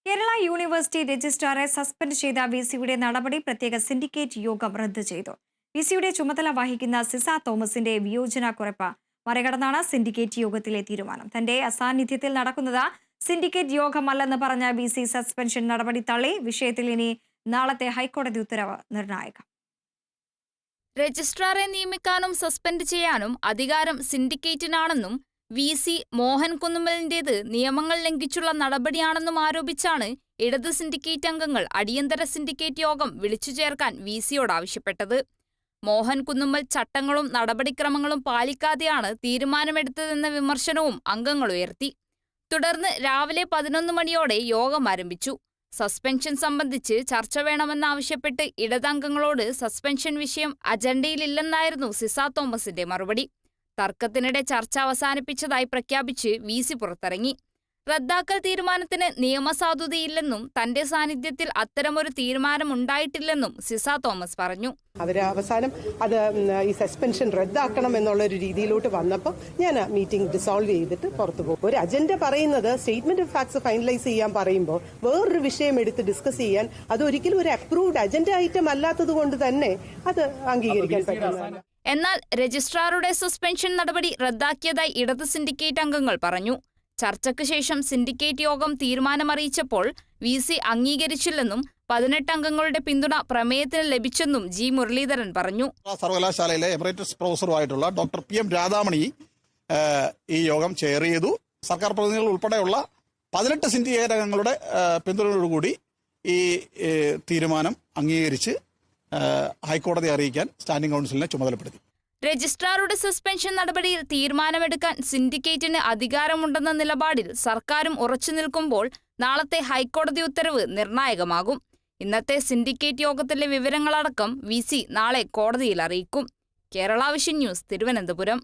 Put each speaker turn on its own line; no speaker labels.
Kerala university രജിസ്ട്രാറെ suspend ചെയ്ത വിസിയുടെ നടപടി പ്രത്യേക സിൻഡിക്കേറ്റ് യോഗം റദ്ദ് ചെയ്തു. വിസിയുടെ ചുമതല വഹിക്കുന്ന സിസ തോമസിന്റെ വിയോജനക്കുറിപ്പ് മറികടന്നാണ് സിൻഡിക്കേറ്റ് യോഗത്തിലെ തീരുമാനം. തന്റെ അസാന്നിധ്യത്തിൽ നടക്കുന്നത് സിൻഡിക്കേറ്റ് യോഗമല്ലെന്ന് പറഞ്ഞ വിസി സസ്പെൻഷൻ നടപടി തള്ളി. വിഷയത്തിൽ ഇനി നാളത്തെ ഹൈക്കോടതി ഉത്തരവ് നിർണായകം.
രജിസ്ട്രാറെ നിയമിക്കാനും സസ്പെൻഡ് ചെയ്യാനും അധികാരം സിൻഡിക്കേറ്റിനാണെന്നും വിസി മോഹൻ കുന്നുമ്മലിന്റേത് നിയമങ്ങൾ ലംഘിച്ചുള്ള നടപടിയാണെന്നും ആരോപിച്ചാണ് ഇടത് സിൻഡിക്കേറ്റ് അംഗങ്ങൾ അടിയന്തര സിൻഡിക്കേറ്റ് യോഗം വിളിച്ചു ചേർക്കാൻ വിസിയോട് ആവശ്യപ്പെട്ടത്. മോഹൻ കുന്നുമ്മൽ ചട്ടങ്ങളും നടപടിക്രമങ്ങളും പാലിക്കാതെയാണ് തീരുമാനമെടുത്തതെന്ന വിമർശനവും അംഗങ്ങൾ ഉയർത്തി. തുടർന്ന് രാവിലെ 11 മണിയോടെ യോഗം ആരംഭിച്ചു. സസ്പെൻഷൻ സംബന്ധിച്ച് ചർച്ച വേണമെന്നാവശ്യപ്പെട്ട് ഇടതംഗങ്ങളോട് സസ്പെൻഷൻ വിഷയം അജണ്ടയിലില്ലെന്നായിരുന്നു സിസ തോമസിന്റെ മറുപടി. തർക്കത്തിനിടെ ചർച്ച അവസാനിപ്പിച്ചതായി പ്രഖ്യാപിച്ച് വിസി പുറത്തിറങ്ങി. റദ്ദാക്കൽ തീരുമാനത്തിന് നിയമസാധുതയില്ലെന്നും തന്റെ സാന്നിധ്യത്തിൽ അത്തരമൊരു തീരുമാനമുണ്ടായിട്ടില്ലെന്നും സിസ തോമസ് പറഞ്ഞു.
അവര് അവസാനം അത് ഈ സസ്പെൻഷൻ റദ്ദാക്കണം എന്നുള്ള ഒരു രീതിയിലോട്ട് വന്നപ്പോൾ ഞാൻ മീറ്റിംഗ് ഡിസോൾവ് ചെയ്തിട്ട് പുറത്തു പോകും. ഒരു അജണ്ട പറയുന്നത് സ്റ്റേറ്റ്മെന്റ് ഓഫ് ഫാക്ട്സ് ഫൈനലൈസ് ചെയ്യാൻ പറയുമ്പോൾ വേറൊരു വിഷയം എടുത്ത് ഡിസ്കസ് ചെയ്യാൻ അത് ഒരിക്കലും ഒരു അപ്രൂവ്ഡ് അജണ്ട ഐറ്റം അല്ലാത്തത് കൊണ്ട് തന്നെ അത് അംഗീകരിക്കാൻ പറ്റുന്നതല്ല.
എന്നാൽ രജിസ്ട്രാറുടെ സസ്പെൻഷൻ നടപടി റദ്ദാക്കിയതായി ഇടത് സിൻഡിക്കേറ്റ് അംഗങ്ങൾ പറഞ്ഞു. ചർച്ചയ്ക്ക് ശേഷം സിൻഡിക്കേറ്റ് യോഗം തീരുമാനമറിയിച്ചപ്പോൾ വിസി അംഗീകരിച്ചില്ലെന്നും 18 അംഗങ്ങളുടെ പിന്തുണ പ്രമേയത്തിന് ലഭിച്ചെന്നും ജി മുരളീധരൻ പറഞ്ഞു.
സർവകലാശാലയിലെ എമറിറ്റസ് പ്രൊഫസറുമായിട്ടുള്ള ഡോക്ടർ PM രാധാമണി ഈ യോഗം ചെയർ ചെയ്തു. സർക്കാർ പ്രതിനിധികൾ ഉൾപ്പെടെയുള്ള 18 സിൻഡിക്കേറ്റ് അംഗങ്ങളുടെ പിന്തുണയോടുകൂടി ഈ തീരുമാനം അംഗീകരിച്ച് ഹൈക്കോടതിയെ അറിയിക്കാൻ സ്റ്റാൻഡിംഗ് കൗൺസിലിനെ ചുമതലപ്പെടുത്തി.
രജിസ്ട്രാറുടെ സസ്പെൻഷൻ നടപടിയിൽ തീരുമാനമെടുക്കാൻ സിൻഡിക്കേറ്റിന് അധികാരമുണ്ടെന്ന നിലപാടിൽ സർക്കാരും ഉറച്ചു നിൽക്കുമ്പോൾ നാളത്തെ ഹൈക്കോടതി ഉത്തരവ് നിർണായകമാകും. ഇന്നത്തെ സിൻഡിക്കേറ്റ് യോഗത്തിലെ വിവരങ്ങളടക്കം വിസി നാളെ കോടതിയിൽ അറിയിക്കും. Kerala vision news, Thiruvananthapuram.